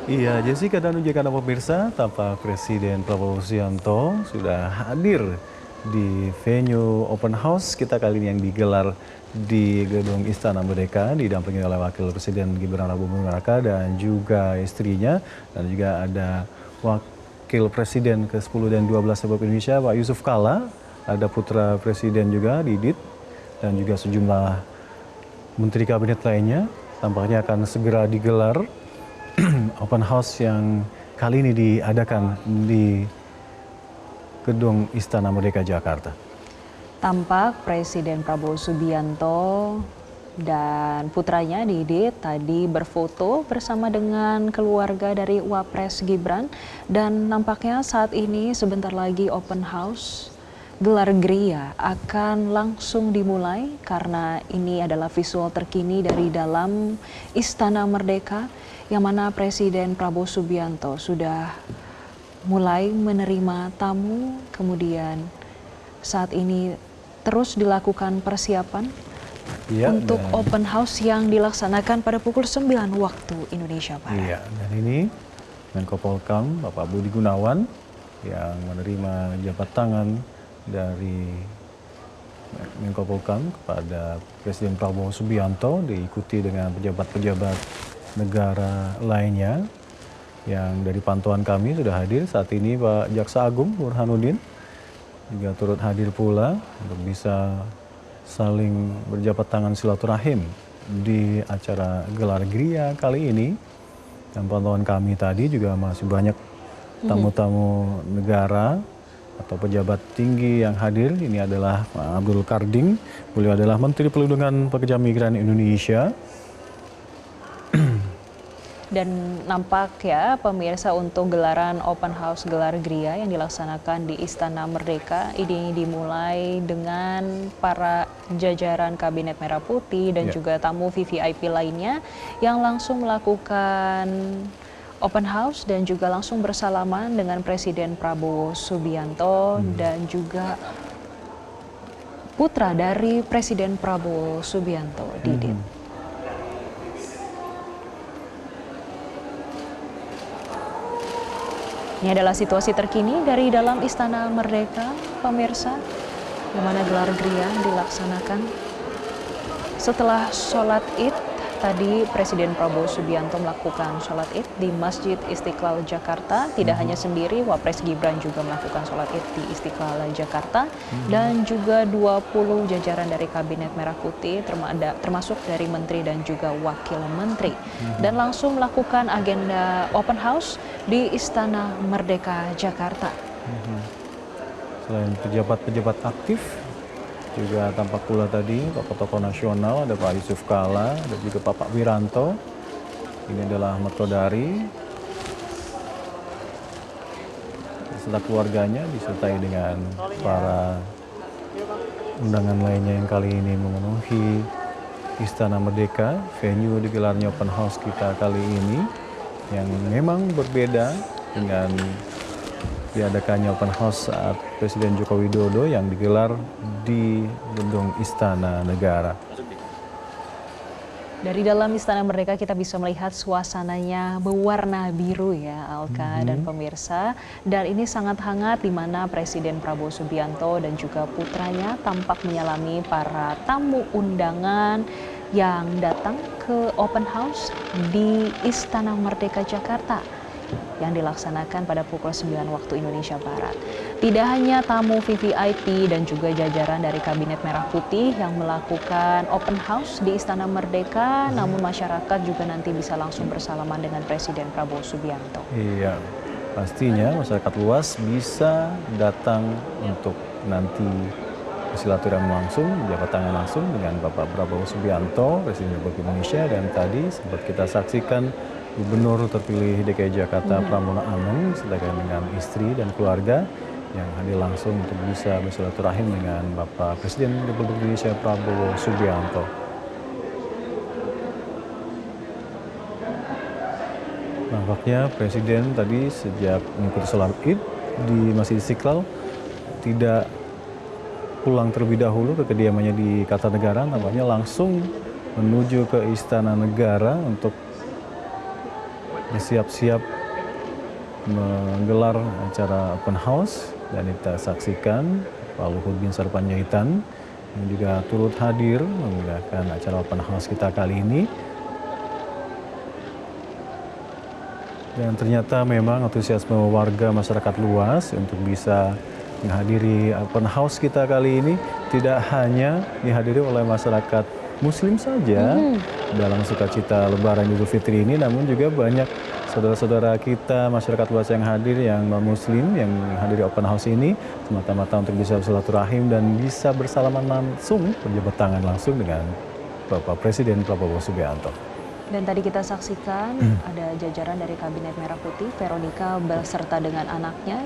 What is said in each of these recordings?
Iya, Jessica dan Ujekana pemirsa, tampak Presiden Prabowo Subianto sudah hadir di venue open house kita kali ini yang digelar di Gedung Istana Merdeka, didampingi oleh Wakil Presiden Gibran Rakabuming Raka dan juga istrinya, dan juga ada Wakil Presiden ke-10 dan 12 Republik Indonesia, Pak Yusuf Kalla, ada Putra Presiden juga, Didit, dan juga sejumlah Menteri Kabinet lainnya. Tampaknya akan segera digelar open house yang kali ini diadakan di Gedung Istana Merdeka Jakarta. Tampak Presiden Prabowo Subianto dan putranya Didit tadi berfoto bersama dengan keluarga dari Wapres Gibran, dan nampaknya saat ini sebentar lagi open house gelar geria akan langsung dimulai karena ini adalah visual terkini dari dalam Istana Merdeka yang mana Presiden Prabowo Subianto sudah mulai menerima tamu, kemudian saat ini terus dilakukan persiapan untuk open house yang dilaksanakan pada pukul 9 waktu Indonesia Barat. Iya, dan ini Menko Polhukam Bapak Budi Gunawan yang menerima jabat tangan dari Menko Polhukam kepada Presiden Prabowo Subianto, diikuti dengan pejabat-pejabat negara lainnya yang dari pantauan kami sudah hadir saat ini. Pak Jaksa Agung Burhanuddin juga turut hadir pula untuk bisa saling berjabat tangan silaturahim di acara gelar geria kali ini. Dan pantauan kami tadi juga masih banyak tamu-tamu negara atau pejabat tinggi yang hadir. Ini adalah Pak Abdul Karding, beliau adalah Menteri Perlindungan Pekerja Migran Indonesia. Dan nampak ya pemirsa, untuk gelaran open house gelar geria yang dilaksanakan di Istana Merdeka ini dimulai dengan para jajaran Kabinet Merah Putih dan juga tamu VVIP lainnya yang langsung melakukan open house dan juga langsung bersalaman dengan Presiden Prabowo Subianto dan juga putra dari Presiden Prabowo Subianto, Didit. Ini adalah situasi terkini dari dalam Istana Merdeka, pemirsa, di mana gelar geria dilaksanakan. Setelah sholat Id, tadi Presiden Prabowo Subianto melakukan sholat Id di Masjid Istiqlal Jakarta. Tidak hanya sendiri, Wapres Gibran juga melakukan sholat Id di Istiqlal Jakarta. Dan juga 20 jajaran dari Kabinet Merah Putih, termasuk dari Menteri dan juga Wakil Menteri. Dan langsung melakukan agenda open house di Istana Merdeka Jakarta. Selain pejabat-pejabat aktif, juga tampak pula tadi tokoh-tokoh nasional, ada Pak Yusuf Kalla, ada juga Pak Wiranto. Ini adalah Metodari beserta keluarganya, disertai dengan para undangan lainnya yang kali ini memenuhi Istana Merdeka. Venue digelarnya open house kita kali ini yang memang berbeda dengan diadakannya open house saat Presiden Joko Widodo yang digelar di Gedung Istana Negara. Dari dalam Istana Merdeka kita bisa melihat suasananya berwarna biru ya, Alka dan pemirsa. Dan ini sangat hangat di mana Presiden Prabowo Subianto dan juga putranya tampak menyalami para tamu undangan yang datang ke open house di Istana Merdeka Jakarta yang dilaksanakan pada pukul 9 waktu Indonesia Barat. Tidak hanya tamu VVIP dan juga jajaran dari Kabinet Merah Putih yang melakukan open house di Istana Merdeka, namun masyarakat juga nanti bisa langsung bersalaman dengan Presiden Prabowo Subianto. Iya, pastinya masyarakat luas bisa datang untuk nanti bersilaturahmi langsung, jabat tangan langsung dengan Bapak Prabowo Subianto, Presiden Republik Indonesia, dan tadi sempat kita saksikan Gubernur terpilih DKI Jakarta Pramono Anung sedangkan dengan istri dan keluarga yang hadir langsung untuk bisa bersilaturahim dengan Bapak Presiden Republik Indonesia Prabowo Subianto. Nampaknya Presiden tadi sejak mengikuti sholat Id di Masjid Istiqlal tidak pulang terlebih dahulu ke kediamannya di Kartanegara, nampaknya langsung menuju ke Istana Negara untuk bersiap-siap menggelar acara open house dan kita saksikan Pak Luhut Binsar Panjaitan yang juga turut hadir memudahkan acara open house kita kali ini. Dan ternyata memang antusiasme warga masyarakat luas untuk bisa menghadiri open house kita kali ini tidak hanya dihadiri oleh masyarakat Muslim saja dalam sukacita Lebaran Idul Fitri ini, namun juga banyak saudara-saudara kita masyarakat luas yang hadir yang non-Muslim yang hadiri open house ini semata-mata untuk bisa silaturahim dan bisa bersalaman langsung, berjabat tangan langsung dengan Bapak Presiden Prabowo Subianto. Dan tadi kita saksikan ada jajaran dari Kabinet Merah Putih, Veronica beserta dengan anaknya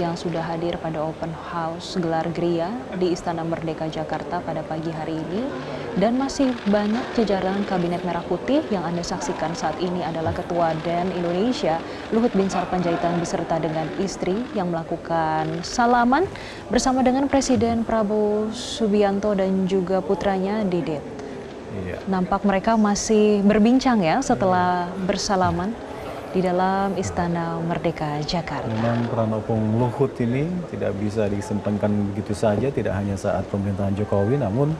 yang sudah hadir pada open house gelar Gria di Istana Merdeka Jakarta pada pagi hari ini. Dan masih banyak jajaran Kabinet Merah Putih yang Anda saksikan saat ini adalah Ketua DEN Indonesia, Luhut Binsar Panjaitan beserta dengan istri yang melakukan salaman bersama dengan Presiden Prabowo Subianto dan juga putranya Didit. Iya. Nampak mereka masih berbincang ya setelah bersalaman di dalam Istana Merdeka Jakarta. Memang peran Opung Luhut ini tidak bisa disempankan begitu saja, tidak hanya saat pemerintahan Jokowi, namun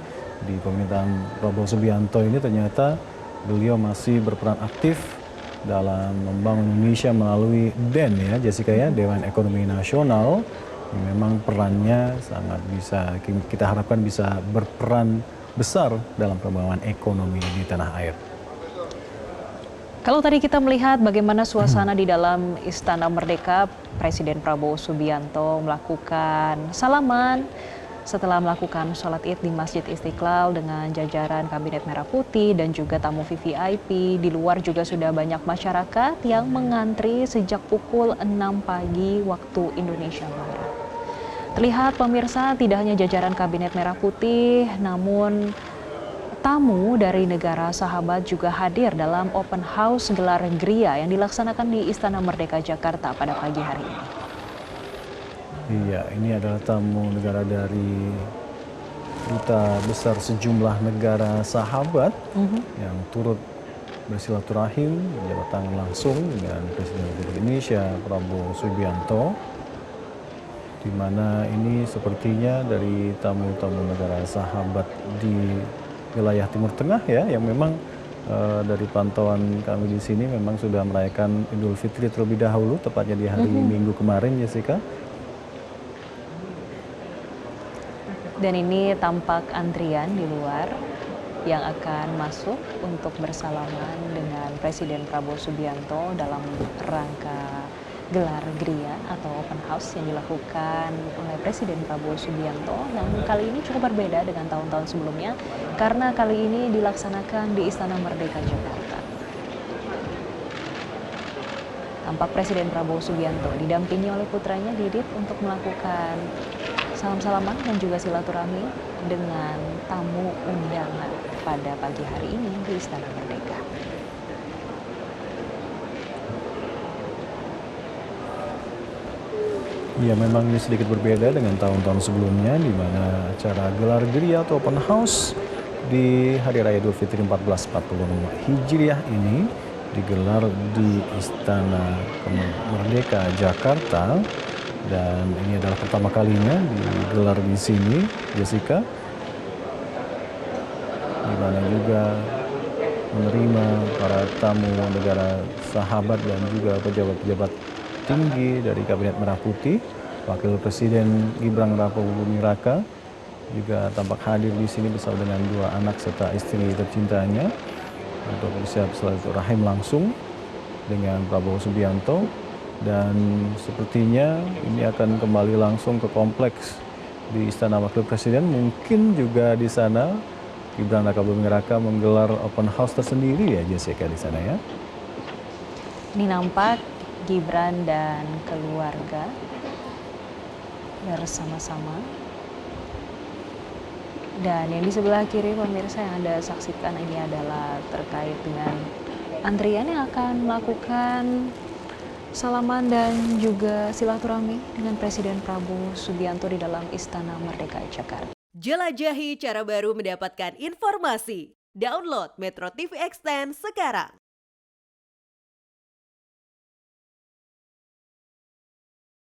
di pemerintahan Prabowo Subianto ini ternyata beliau masih berperan aktif dalam membangun Indonesia melalui DEN ya, Jessica ya, Dewan Ekonomi Nasional. Memang perannya sangat bisa, kita harapkan bisa berperan besar dalam perkembangan ekonomi di tanah air. Kalau tadi kita melihat bagaimana suasana di dalam Istana Merdeka, Presiden Prabowo Subianto melakukan salaman setelah melakukan sholat id di Masjid Istiqlal dengan jajaran Kabinet Merah Putih dan juga tamu VVIP. Di luar juga sudah banyak masyarakat yang mengantri sejak pukul 6 pagi waktu Indonesia Barat. Terlihat pemirsa tidak hanya jajaran Kabinet Merah Putih, namun tamu dari negara sahabat juga hadir dalam open house gelar Gria yang dilaksanakan di Istana Merdeka Jakarta pada pagi hari ini. Iya, ini adalah tamu negara dari duta besar sejumlah negara sahabat yang turut bersilaturahim, berjabat tangan langsung dengan Presiden Republik Indonesia Prabowo Subianto. Di mana ini sepertinya dari tamu-tamu negara sahabat di wilayah Timur Tengah ya, yang memang dari pantauan kami di sini memang sudah merayakan Idul Fitri terlebih dahulu, tepatnya di hari Minggu kemarin, Jessica. Dan ini tampak antrian di luar yang akan masuk untuk bersalaman dengan Presiden Prabowo Subianto dalam rangka gelar Gria atau open house yang dilakukan oleh Presiden Prabowo Subianto. Namun kali ini cukup berbeda dengan tahun-tahun sebelumnya karena kali ini dilaksanakan di Istana Merdeka Jakarta. Tampak Presiden Prabowo Subianto didampingi oleh putranya Didit untuk melakukan salam-salaman dan juga silaturahmi dengan tamu undangan pada pagi hari ini di Istana Merdeka. Ya, memang ini sedikit berbeda dengan tahun-tahun sebelumnya di mana acara gelar Gria atau open house di Hari Raya Idul Fitri 1440 Hijriah ini digelar di Istana Merdeka Jakarta, dan ini adalah pertama kalinya digelar di sini, Jessica, di mana juga menerima para tamu negara sahabat dan juga pejabat-pejabat tinggi dari Kabinet Merah Putih. Wakil Presiden Gibran Rakabuming Raka juga tampak hadir di sini bersama dengan 2 anak serta istri tercintanya untuk bersiap silaturahim langsung dengan Prabowo Subianto. Dan sepertinya ini akan kembali langsung ke kompleks di Istana Wakil Presiden. Mungkin juga di sana Gibran Rakabuming Raka menggelar open house tersendiri ya, Jessica, di sana ya. Ini nampak Gibran dan keluarga bersama-sama. Dan yang di sebelah kiri pemirsa yang Anda saksikan ini adalah terkait dengan antrian yang akan melakukan salaman dan juga silaturahmi dengan Presiden Prabowo Subianto di dalam Istana Merdeka Jakarta. Jelajahi cara baru mendapatkan informasi. Download Metro TV Extend sekarang.